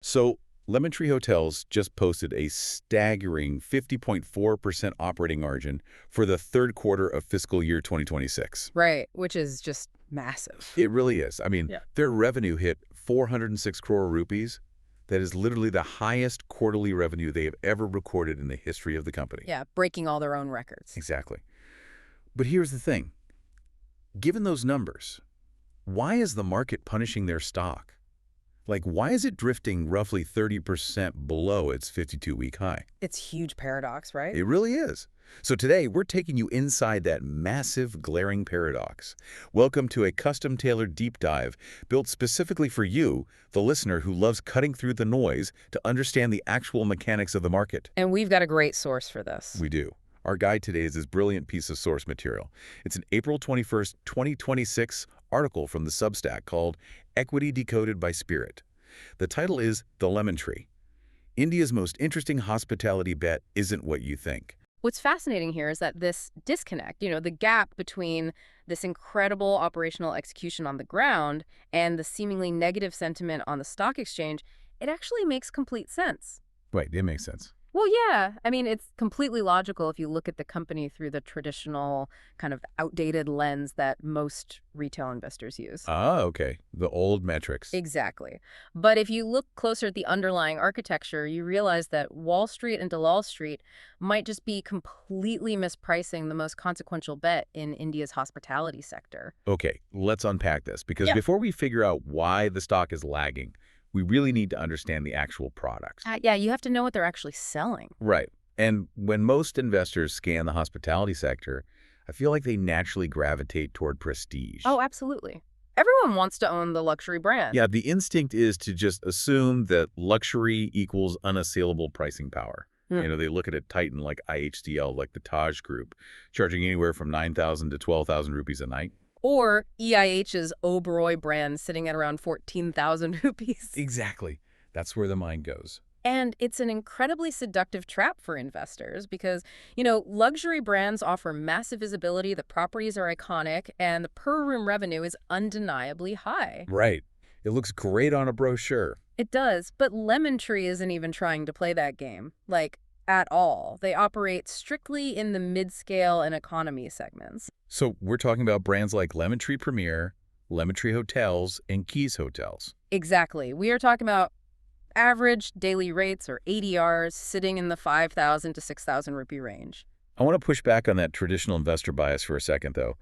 So Lemon Tree Hotels just posted a staggering 50.4% operating margin for the third quarter of fiscal year 2026. Right, which is just massive. It really is. I mean, Yeah. their revenue hit 406 crore rupees. That is literally the highest quarterly revenue they have ever recorded in the history of the company. Yeah, breaking all their own records. Exactly. But here's the thing. Given those numbers, why is the market punishing their stock? Like, why is it drifting roughly 30% below its 52-week high? It's a huge paradox, right? It really is. So today, we're taking you inside that massive, glaring paradox. Welcome to a custom-tailored deep dive built specifically for you, the listener who loves cutting through the noise to understand the actual mechanics of the market. And we've got a great source for this. We do. Our guide today is this brilliant piece of source material. It's an April 21st, 2026 article from the Substack called Equity Decoded by Spirit. The title is The Lemon Tree. India's most interesting hospitality bet isn't what you think. What's fascinating here is that this disconnect, the gap between this incredible operational execution on the ground and the seemingly negative sentiment on the stock exchange, it actually makes complete sense. Right, it makes sense. Well, yeah. I mean, it's completely logical if you look at the company through the traditional kind of outdated lens that most retail investors use. Ah, okay. The old metrics. Exactly. But if you look closer at the underlying architecture, you realize that Wall Street and Dalal Street might just be completely mispricing the most consequential bet in India's hospitality sector. Okay, let's unpack this, because before we figure out why the stock is lagging, we really need to understand the actual products. Yeah, you have to know what they're actually selling. Right. And when most investors scan the hospitality sector, I feel like they naturally gravitate toward prestige. Oh, absolutely. Everyone wants to own the luxury brand. Yeah, the instinct is to just assume that luxury equals unassailable pricing power. They look at a titan like IHCL, like the Taj Group, charging anywhere from 9,000 to 12,000 rupees a night. Or EIH's Oberoi brand sitting at around 14,000 rupees. Exactly. That's where the mind goes. And it's an incredibly seductive trap for investors because, luxury brands offer massive visibility, the properties are iconic, and the per-room revenue is undeniably high. Right. It looks great on a brochure. It does, but Lemon Tree isn't even trying to play that game, at all. They operate strictly in the mid-scale and economy segments. So we're talking about brands like Lemon Tree Premier, Lemon Tree Hotels, and Keys Hotels. Exactly. We are talking about average daily rates, or ADRs, sitting in the 5,000 to 6,000 rupee range. I want to push back on that traditional investor bias for a second, though.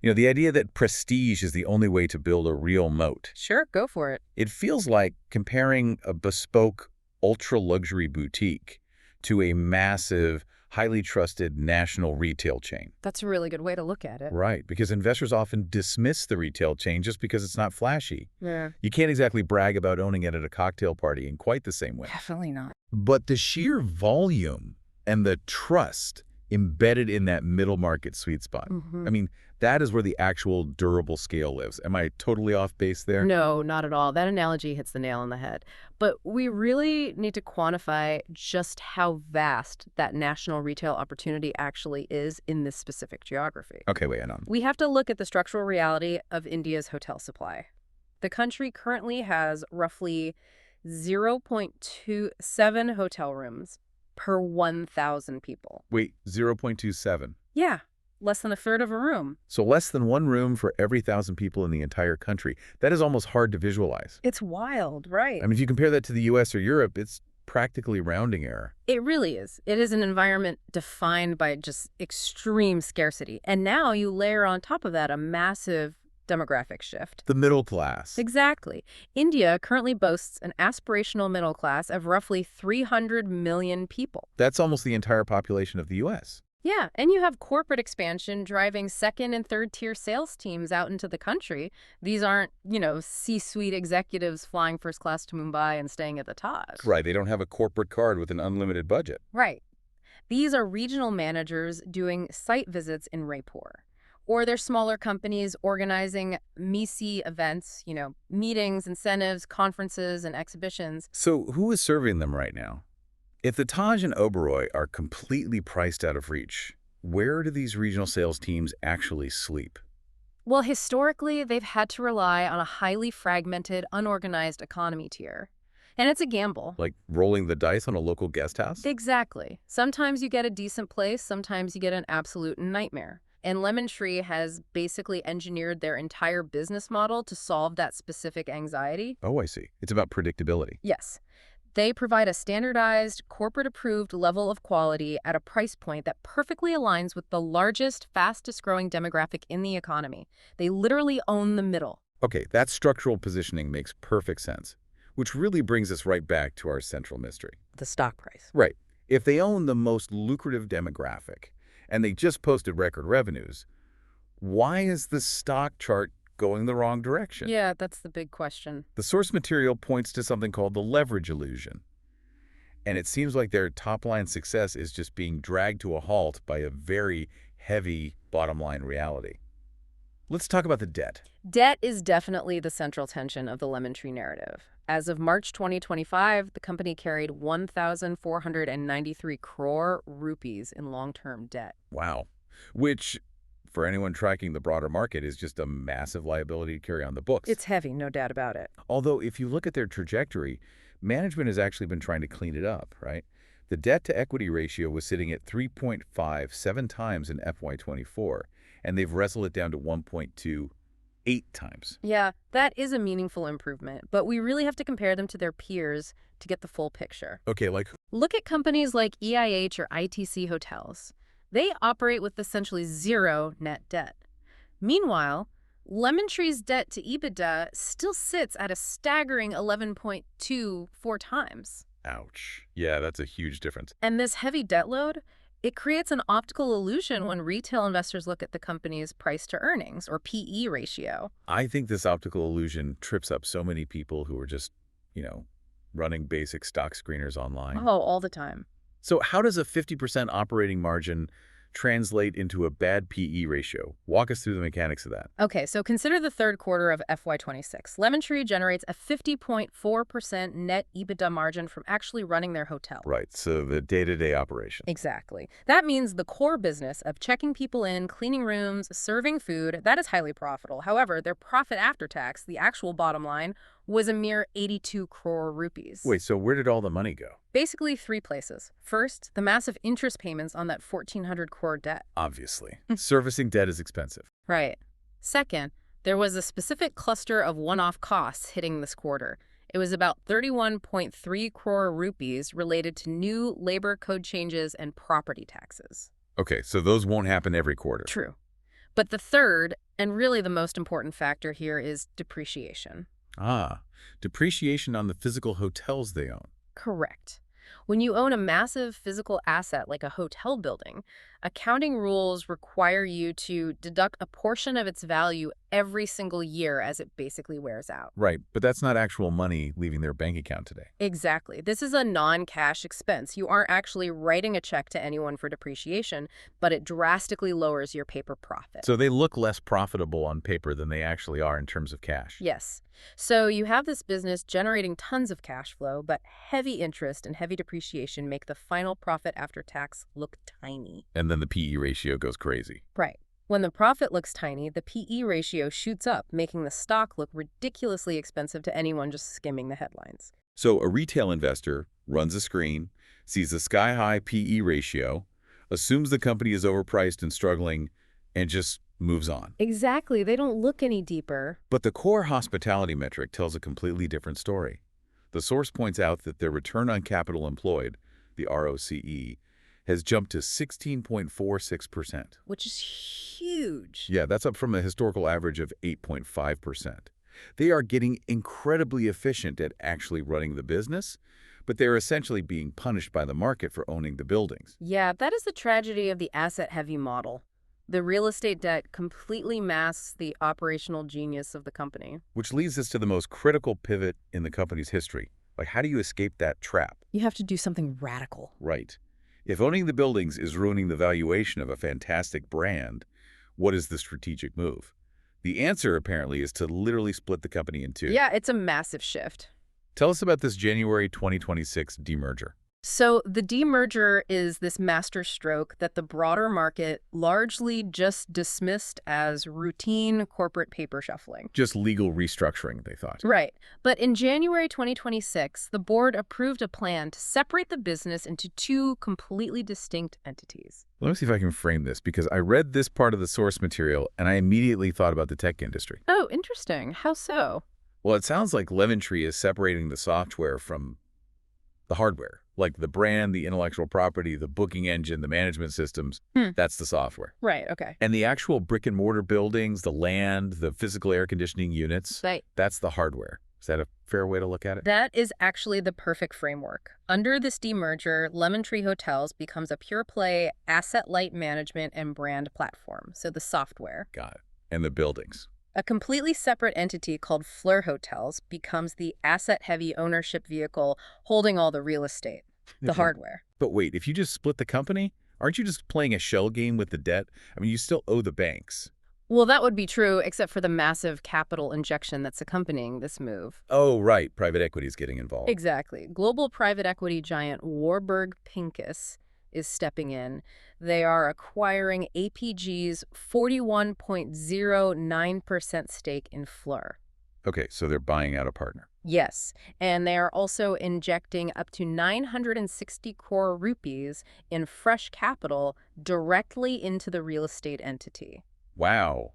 The idea that prestige is the only way to build a real moat. Sure, go for it. It feels like comparing a bespoke, ultra-luxury boutique to a massive, highly trusted national retail chain. That's a really good way to look at it. Right, because investors often dismiss the retail chain just because it's not flashy. Yeah. You can't exactly brag about owning it at a cocktail party in quite the same way. Definitely not. But the sheer volume and the trust embedded in that middle market sweet spot. I mean, that is where the actual durable scale lives. Am I totally off base there? No, not at all. That analogy hits the nail on the head. But we really need to quantify just how vast that national retail opportunity actually is in this specific geography. Okay, wait, hang on. We have to look at the structural reality of India's hotel supply. The country currently has roughly 0.27 hotel rooms per 1,000 people. Wait, 0.27. Yeah, less than a third of a room. So less than one room for every 1,000 people in the entire country. That is almost hard to visualize. It's wild, right? I mean, if you compare that to the US or Europe, it's practically rounding error. It really is. It is an environment defined by just extreme scarcity. And now you layer on top of that a massive demographic shift. The middle class. Exactly. India currently boasts an aspirational middle class of roughly 300 million people. That's almost the entire population of the US. Yeah, and you have corporate expansion driving second and third tier sales teams out into the country. These aren't, C-suite executives flying first class to Mumbai and staying at the Taj. Right, they don't have a corporate card with an unlimited budget. Right. These are regional managers doing site visits in Raipur. Or they're smaller companies organizing MECE events, meetings, incentives, conferences, and exhibitions. So who is serving them right now? If the Taj and Oberoi are completely priced out of reach, where do these regional sales teams actually sleep? Well, historically, they've had to rely on a highly fragmented, unorganized economy tier. And it's a gamble. Like rolling the dice on a local guest house? Exactly. Sometimes you get a decent place, sometimes you get an absolute nightmare. And Lemon Tree has basically engineered their entire business model to solve that specific anxiety. Oh, I see. It's about predictability. Yes. They provide a standardized, corporate-approved level of quality at a price point that perfectly aligns with the largest, fastest-growing demographic in the economy. They literally own the middle. Okay, that structural positioning makes perfect sense, which really brings us right back to our central mystery. The stock price. Right. If they own the most lucrative demographic, and they just posted record revenues, why is the stock chart going the wrong direction? Yeah, that's the big question. The source material points to something called the leverage illusion. And it seems like their top-line success is just being dragged to a halt by a very heavy bottom-line reality. Let's talk about the debt. Debt is definitely the central tension of the Lemon Tree narrative. As of March 2025, the company carried 1,493 crore rupees in long-term debt. Wow. Which, for anyone tracking the broader market, is just a massive liability to carry on the books. It's heavy, no doubt about it. Although, if you look at their trajectory, management has actually been trying to clean it up, right? The debt-to-equity ratio was sitting at 3.57 times in FY24, and they've wrestled it down to 1.28 times. Yeah, that is a meaningful improvement, but we really have to compare them to their peers to get the full picture. Okay, like, Look at companies like EIH or ITC Hotels. They operate with essentially zero net debt. Meanwhile, Lemon Tree's debt to EBITDA still sits at a staggering 11.24 times. ouch. Yeah, that's a huge difference. And this heavy debt load, it creates an optical illusion when retail investors look at the company's price to earnings, or PE ratio. I think this optical illusion trips up so many people who are just, running basic stock screeners online. Oh, all the time. So how does a 50% operating margin translate into a bad PE ratio? Walk us through the mechanics of that. Okay, so consider the third quarter of FY26. Lemon Tree generates a 50.4% net EBITDA margin from actually running their hotel. Right, so the day-to-day operation. Exactly. That means the core business of checking people in, cleaning rooms, serving food, that is highly profitable. However, their profit after tax, the actual bottom line, was a mere 82 crore rupees. Wait, so where did all the money go? Basically 3 places. First, the massive interest payments on that 1,400 crore debt. Obviously. Servicing debt is expensive. Right. Second, there was a specific cluster of one-off costs hitting this quarter. It was about 31.3 crore rupees related to new labor code changes and property taxes. Okay, so those won't happen every quarter. True. But the third, and really the most important factor here, is depreciation. Ah, depreciation on the physical hotels they own. Correct. When you own a massive physical asset like a hotel building, accounting rules require you to deduct a portion of its value every single year as it basically wears out. Right, but that's not actual money leaving their bank account today. Exactly. This is a non-cash expense. You aren't actually writing a check to anyone for depreciation, but it drastically lowers your paper profit. So they look less profitable on paper than they actually are in terms of cash. Yes. So you have this business generating tons of cash flow, but heavy interest and heavy depreciation make the final profit after tax look tiny. And then the PE ratio goes crazy. Right. When the profit looks tiny, the PE ratio shoots up, making the stock look ridiculously expensive to anyone just skimming the headlines. So a retail investor runs a screen, sees a sky-high PE ratio, assumes the company is overpriced and struggling, and just moves on. Exactly. They don't look any deeper. But the core hospitality metric tells a completely different story. The source points out that their return on capital employed, the ROCE, has jumped to 16.46%. Which is huge. Yeah, that's up from a historical average of 8.5%. They are getting incredibly efficient at actually running the business, but they're essentially being punished by the market for owning the buildings. Yeah, that is the tragedy of the asset-heavy model. The real estate debt completely masks the operational genius of the company. Which leads us to the most critical pivot in the company's history. Like, how do you escape that trap? You have to do something radical. Right. If owning the buildings is ruining the valuation of a fantastic brand, what is the strategic move? The answer, apparently, is to literally split the company in two. Yeah, it's a massive shift. Tell us about this January 2026 demerger. So the demerger is this master stroke that the broader market largely just dismissed as routine corporate paper shuffling. Just legal restructuring, they thought. Right. But in January 2026, the board approved a plan to separate the business into two completely distinct entities. Let me see if I can frame this, because I read this part of the source material and I immediately thought about the tech industry. Oh, interesting. How so? Well, it sounds like Lemontree is separating the software from the hardware, like the brand, the intellectual property, the booking engine, the management systems. That's the software. Right, okay. And the actual brick and mortar buildings, the land, the physical air conditioning units, Right. that's the hardware. Is that a fair way to look at it? That is actually the perfect framework. Under this demerger, Lemontree Hotels becomes a pure-play asset-light management and brand platform, so the software. Got it. And the buildings. A completely separate entity called Fleur Hotels becomes the asset-heavy ownership vehicle holding all the real estate, the hardware. But wait, if you just split the company, aren't you just playing a shell game with the debt? I mean, you still owe the banks. Well, that would be true, except for the massive capital injection that's accompanying this move. Oh, right. Private equity is getting involved. Exactly. Global private equity giant Warburg Pincus is stepping in. They are acquiring APG's 41.09% stake in Fleur. Okay, so they're buying out a partner. Yes, and they are also injecting up to 960 crore rupees in fresh capital directly into the real estate entity. Wow.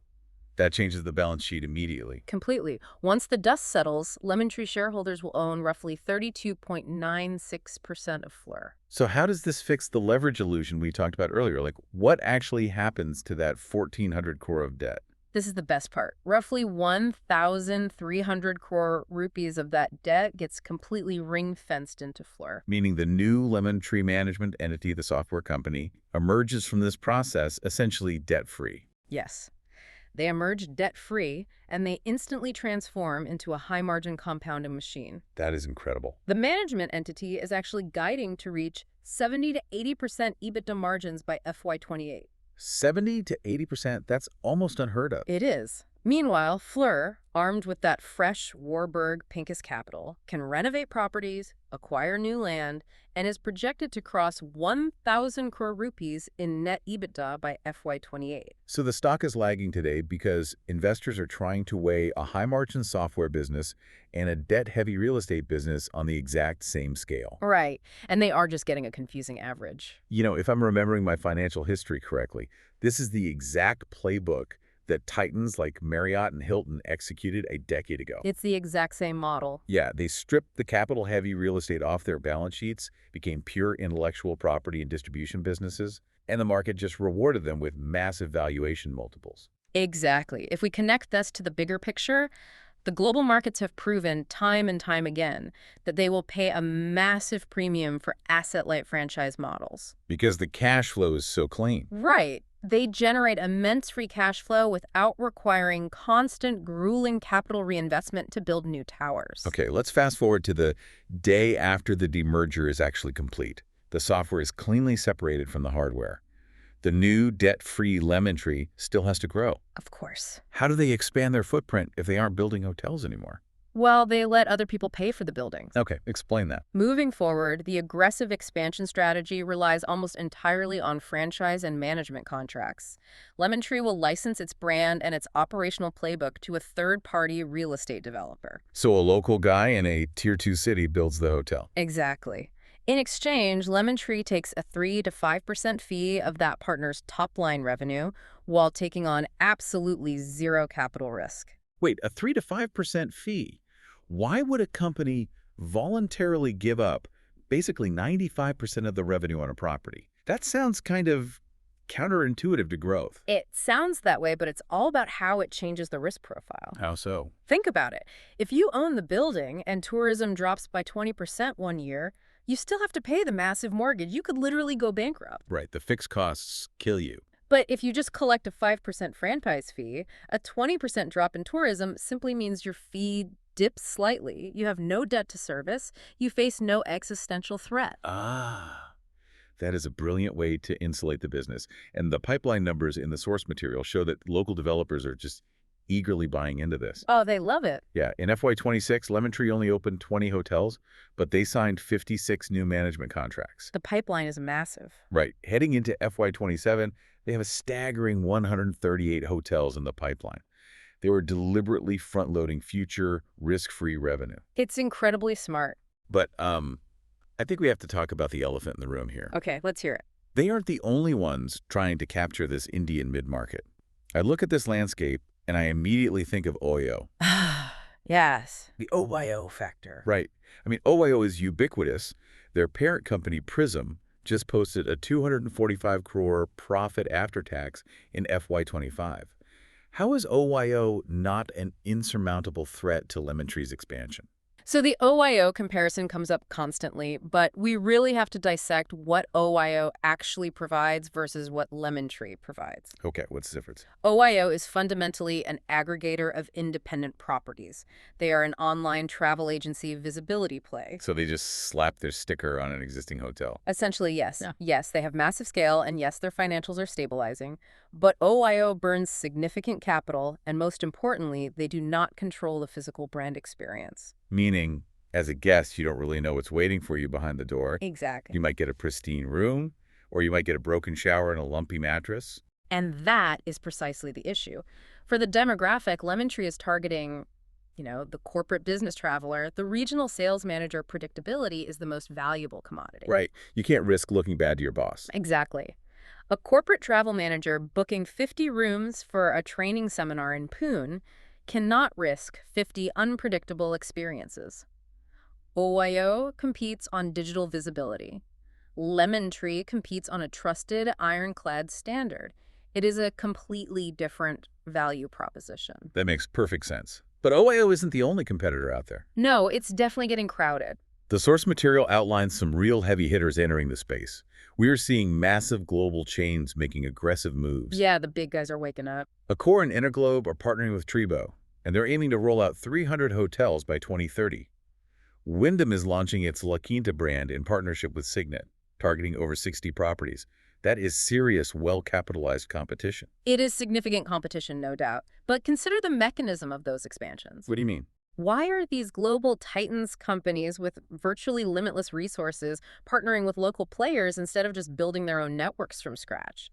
That changes the balance sheet immediately. Completely. Once the dust settles, Lemontree shareholders will own roughly 32.96% of Fleur. So how does this fix the leverage illusion we talked about earlier? Like, what actually happens to that 1,400 crore of debt? This is the best part. Roughly 1,300 crore rupees of that debt gets completely ring-fenced into Fleur. Meaning the new Lemontree management entity, the software company, emerges from this process essentially debt-free. Yes. They emerge debt-free, and they instantly transform into a high-margin compounding machine. That is incredible. The management entity is actually guiding to reach 70 to 80% EBITDA margins by FY28. 70 to 80%, that's almost unheard of. It is. Meanwhile, Fleur, armed with that fresh Warburg Pincus capital, can renovate properties, acquire new land, and is projected to cross 1,000 crore rupees in net EBITDA by FY28. So the stock is lagging today because investors are trying to weigh a high-margin software business and a debt-heavy real estate business on the exact same scale. Right. And they are just getting a confusing average. You know, if I'm remembering my financial history correctly, this is the exact playbook that titans like Marriott and Hilton executed a decade ago. It's the exact same model. Yeah, they stripped the capital-heavy real estate off their balance sheets, became pure intellectual property and distribution businesses, and the market just rewarded them with massive valuation multiples. Exactly. If we connect this to the bigger picture, the global markets have proven time and time again that they will pay a massive premium for asset-light franchise models. Because the cash flow is so clean. Right. They generate immense free cash flow without requiring constant, grueling capital reinvestment to build new towers. Okay, let's fast forward to the day after the demerger is actually complete. The software is cleanly separated from the hardware. The new debt-free Lemontree still has to grow. Of course. How do they expand their footprint if they aren't building hotels anymore? Well, they let other people pay for the buildings. Okay, explain that. Moving forward, the aggressive expansion strategy relies almost entirely on franchise and management contracts. Lemontree will license its brand and its operational playbook to a third-party real estate developer. So a local guy in a Tier 2 city builds the hotel. Exactly. In exchange, Lemontree takes a 3 to 5% fee of that partner's top-line revenue while taking on absolutely zero capital risk. Wait, a 3 to 5% fee? Why would a company voluntarily give up basically 95% of the revenue on a property? That sounds kind of counterintuitive to growth. It sounds that way, but it's all about how it changes the risk profile. How so? Think about it. If you own the building and tourism drops by 20% one year, you still have to pay the massive mortgage. You could literally go bankrupt. Right, the fixed costs kill you. But if you just collect a 5% franchise fee, a 20% drop in tourism simply means your fee dips slightly. You have no debt to service. You face no existential threat. Ah, that is a brilliant way to insulate the business. And the pipeline numbers in the source material show that local developers are just eagerly buying into this. Oh, they love it. Yeah, in FY26, Lemon Tree only opened 20 hotels, but they signed 56 new management contracts. The pipeline is massive. Right. Heading into FY27, they have a staggering 138 hotels in the pipeline. They were deliberately front-loading future risk-free revenue. It's incredibly smart. But I think we have to talk about the elephant in the room here. Okay, let's hear it. They aren't the only ones trying to capture this Indian mid-market. I look at this landscape, and I immediately think of Oyo. Yes. The OYO factor. Right. I mean, Oyo is ubiquitous. Their parent company, Prism, just posted a 245 crore profit after tax in FY25. How is OYO not an insurmountable threat to Lemon Tree's expansion? So the OYO comparison comes up constantly, but we really have to dissect what OYO actually provides versus what Lemon Tree provides. Okay, what's the difference? OYO is fundamentally an aggregator of independent properties. They are an online travel agency visibility play. So they just slap their sticker on an existing hotel. Essentially, yes. Yeah. Yes, they have massive scale, and yes, their financials are stabilizing. But OYO burns significant capital, and most importantly, they do not control the physical brand experience. Meaning, as a guest, you don't really know what's waiting for you behind the door. Exactly. You might get a pristine room, or you might get a broken shower and a lumpy mattress. And that is precisely the issue. For the demographic, Lemon Tree is targeting, the corporate business traveler. The regional sales manager predictability is the most valuable commodity. Right. You can't risk looking bad to your boss. Exactly. A corporate travel manager booking 50 rooms for a training seminar in Pune cannot risk 50 unpredictable experiences. OYO competes on digital visibility. Lemon Tree competes on a trusted, ironclad standard. It is a completely different value proposition. That makes perfect sense. But OYO isn't the only competitor out there. No, it's definitely getting crowded. The source material outlines some real heavy hitters entering the space. We are seeing massive global chains making aggressive moves. Yeah, the big guys are waking up. Accor and Interglobe are partnering with Tribo, and they're aiming to roll out 300 hotels by 2030. Wyndham is launching its La Quinta brand in partnership with Signet, targeting over 60 properties. That is serious, well-capitalized competition. It is significant competition, no doubt. But consider the mechanism of those expansions. What do you mean? Why are these global titans companies with virtually limitless resources partnering with local players instead of just building their own networks from scratch?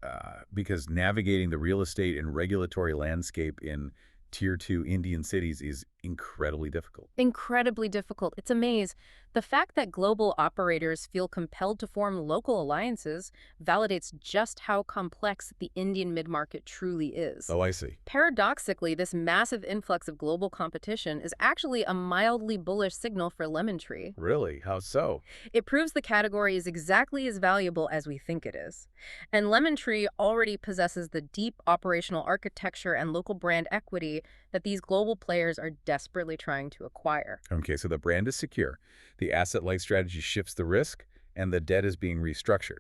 Because navigating the real estate and regulatory landscape in Tier 2 Indian cities is incredibly difficult. Incredibly difficult. It's a maze. The fact that global operators feel compelled to form local alliances validates just how complex the Indian mid-market truly is. Oh, I see. Paradoxically, this massive influx of global competition is actually a mildly bullish signal for Lemon Tree. Really? How so? It proves the category is exactly as valuable as we think it is. And Lemon Tree already possesses the deep operational architecture and local brand equity that these global players are desperately trying to acquire. Okay, so the brand is secure, the asset-light strategy shifts the risk, and the debt is being restructured.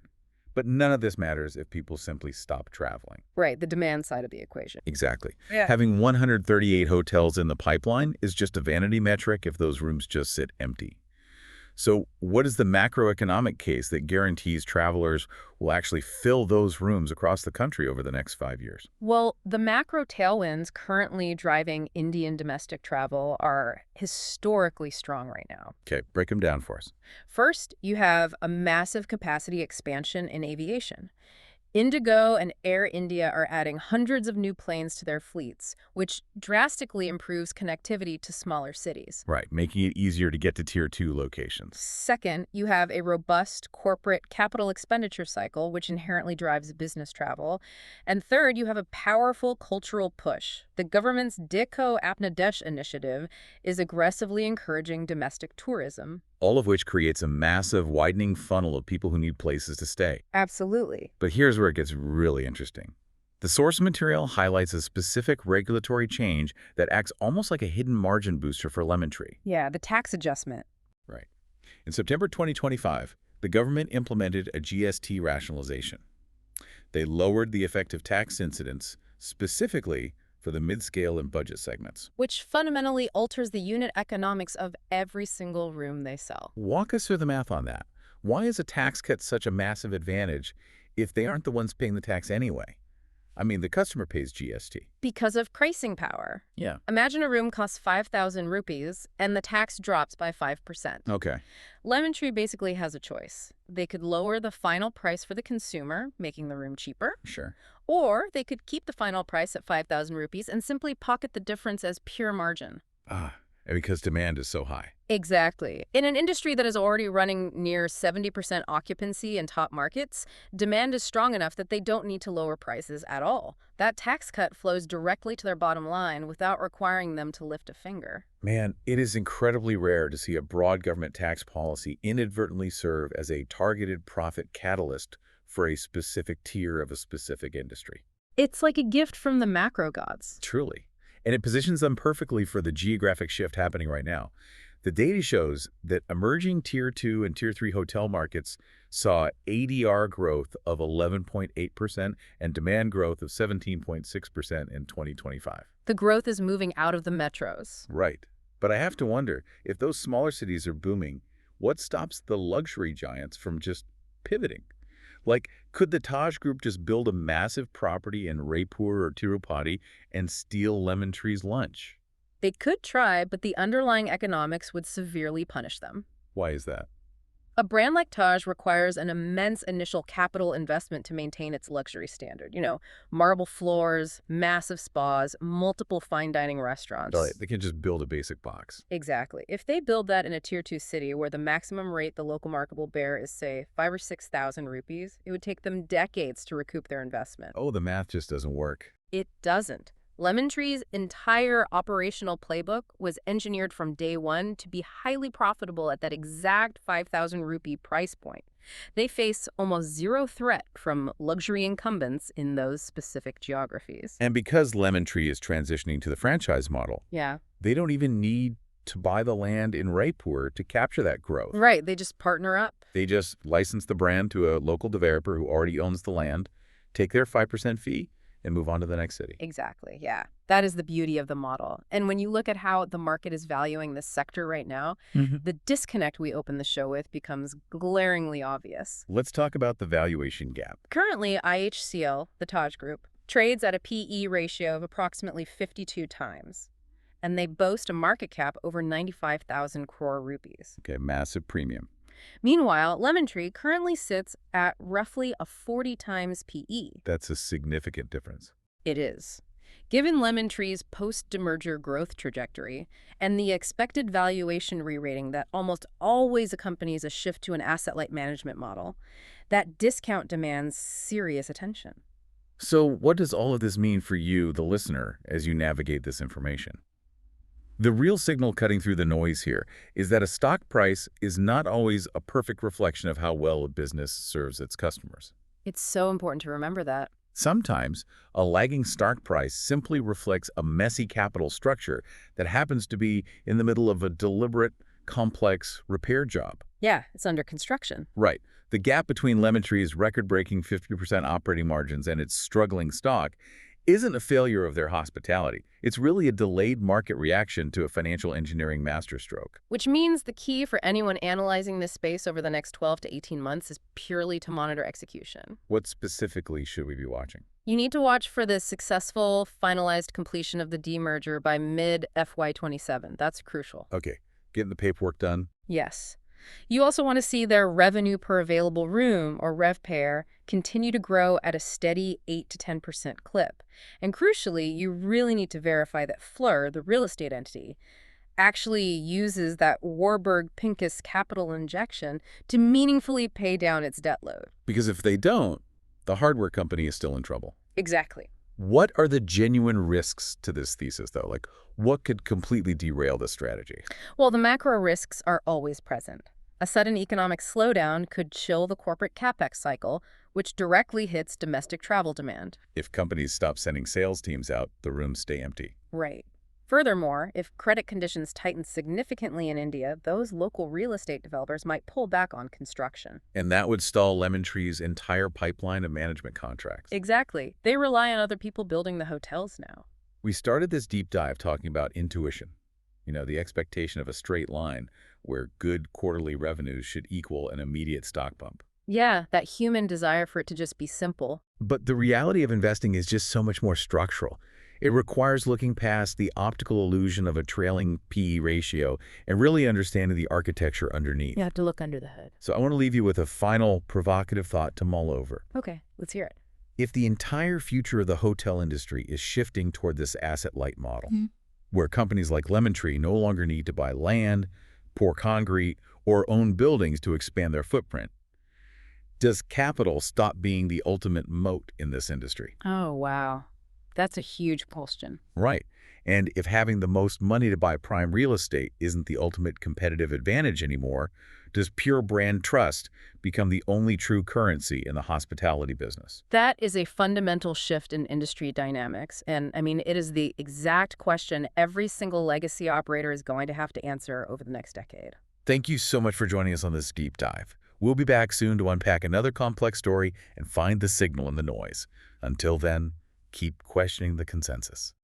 But none of this matters if people simply stop traveling. Right, the demand side of the equation. Exactly. Yeah. Having 138 hotels in the pipeline is just a vanity metric if those rooms just sit empty. So what is the macroeconomic case that guarantees travelers will actually fill those rooms across the country over the next 5 years? Well, the macro tailwinds currently driving Indian domestic travel are historically strong right now. Okay, break them down for us. First, you have a massive capacity expansion in aviation. Indigo and Air India are adding hundreds of new planes to their fleets, which drastically improves connectivity to smaller cities. Right, making it easier to get to Tier 2 locations. Second, you have a robust corporate capital expenditure cycle, which inherently drives business travel. And third, you have a powerful cultural push. The government's Dekho Apna Desh initiative is aggressively encouraging domestic tourism. All of which creates a massive widening funnel of people who need places to stay. Absolutely. But here's where it gets really interesting. The source material highlights a specific regulatory change that acts almost like a hidden margin booster for Lemon Tree. Yeah, the tax adjustment. Right. In September 2025, the government implemented a GST rationalization. They lowered the effective tax incidence specifically for the mid-scale and budget segments. Which fundamentally alters the unit economics of every single room they sell. Walk us through the math on that. Why is a tax cut such a massive advantage if they aren't the ones paying the tax anyway? I mean, the customer pays GST. Because of pricing power. Yeah. Imagine a room costs 5,000 rupees and the tax drops by 5%. Okay. Lemon Tree basically has a choice. They could lower the final price for the consumer, making the room cheaper, Sure. or they could keep the final price at 5,000 rupees and simply pocket the difference as pure margin. And because demand is so high. Exactly. In an industry that is already running near 70% occupancy in top markets, demand is strong enough that they don't need to lower prices at all. That tax cut flows directly to their bottom line without requiring them to lift a finger. Man, it is incredibly rare to see a broad government tax policy inadvertently serve as a targeted profit catalyst for a specific tier of a specific industry. It's like a gift from the macro gods. Truly. And it positions them perfectly for the geographic shift happening right now. The data shows that emerging Tier 2 and Tier 3 hotel markets saw ADR growth of 11.8% and demand growth of 17.6% in 2025. The growth is moving out of the metros. Right. But I have to wonder, if those smaller cities are booming, what stops the luxury giants from just pivoting? Like, could the Taj Group just build a massive property in Raipur or Tirupati and steal Lemon Tree's lunch? They could try, but the underlying economics would severely punish them. Why is that? A brand like Taj requires an immense initial capital investment to maintain its luxury standard. Marble floors, massive spas, multiple fine dining restaurants. Right. They can just build a basic box. Exactly. If they build that in a Tier 2 city where the maximum rate the local market will bear is, say, 5,000 or 6,000 rupees, it would take them decades to recoup their investment. Oh, the math just doesn't work. It doesn't. Lemon Tree's entire operational playbook was engineered from day one to be highly profitable at that exact 5,000 rupee price point. They face almost zero threat from luxury incumbents in those specific geographies. And because Lemon Tree is transitioning to the franchise model, they don't even need to buy the land in Raipur to capture that growth. Right, they just partner up. They just license the brand to a local developer who already owns the land, take their 5% fee, and move on to the next city. Exactly, yeah. That is the beauty of the model. And when you look at how the market is valuing this sector right now, the disconnect we opened the show with becomes glaringly obvious. Let's talk about the valuation gap. Currently, IHCL, the Taj Group, trades at a PE ratio of approximately 52 times. And they boast a market cap over 95,000 crore rupees. Okay, massive premium. Meanwhile, Lemon Tree currently sits at roughly a 40 times PE. That's a significant difference. It is. Given Lemon Tree's post-demerger growth trajectory and the expected valuation re-rating that almost always accompanies a shift to an asset-light management model, that discount demands serious attention. So what does all of this mean for you, the listener, as you navigate this information? The real signal cutting through the noise here is that a stock price is not always a perfect reflection of how well a business serves its customers. It's so important to remember that. Sometimes, a lagging stock price simply reflects a messy capital structure that happens to be in the middle of a deliberate, complex repair job. Yeah, it's under construction. Right. The gap between Lemon Tree's record-breaking 50% operating margins and its struggling stock isn't a failure of their hospitality. It's really a delayed market reaction to a financial engineering masterstroke. Which means the key for anyone analyzing this space over the next 12 to 18 months is purely to monitor execution. What specifically should we be watching? You need to watch for the successful, finalized completion of the demerger by mid-FY27. That's crucial. Okay, getting the paperwork done? Yes. You also want to see their revenue per available room, or RevPAR, continue to grow at a steady 8 to 10% clip. And crucially, you really need to verify that Fleur, the real estate entity, actually uses that Warburg Pincus capital injection to meaningfully pay down its debt load. Because if they don't, the hardware company is still in trouble. Exactly. What are the genuine risks to this thesis, though? Like, what could completely derail this strategy? Well, the macro risks are always present. A sudden economic slowdown could chill the corporate capex cycle, which directly hits domestic travel demand. If companies stop sending sales teams out, the rooms stay empty. Right. Furthermore, if credit conditions tighten significantly in India, those local real estate developers might pull back on construction. And that would stall Lemon Tree's entire pipeline of management contracts. Exactly. They rely on other people building the hotels now. We started this deep dive talking about intuition. The expectation of a straight line where good quarterly revenues should equal an immediate stock bump. Yeah, that human desire for it to just be simple. But the reality of investing is just so much more structural. It requires looking past the optical illusion of a trailing PE ratio and really understanding the architecture underneath. You have to look under the hood. So I want to leave you with a final provocative thought to mull over. Okay, let's hear it. If the entire future of the hotel industry is shifting toward this asset-light model, where companies like Lemon Tree no longer need to buy land, pour concrete, or own buildings to expand their footprint, does capital stop being the ultimate moat in this industry? Oh, wow. That's a huge question. Right. And if having the most money to buy prime real estate isn't the ultimate competitive advantage anymore, does pure brand trust become the only true currency in the hospitality business? That is a fundamental shift in industry dynamics. And I mean, it is the exact question every single legacy operator is going to have to answer over the next decade. Thank you so much for joining us on this deep dive. We'll be back soon to unpack another complex story and find the signal in the noise. Until then, keep questioning the consensus.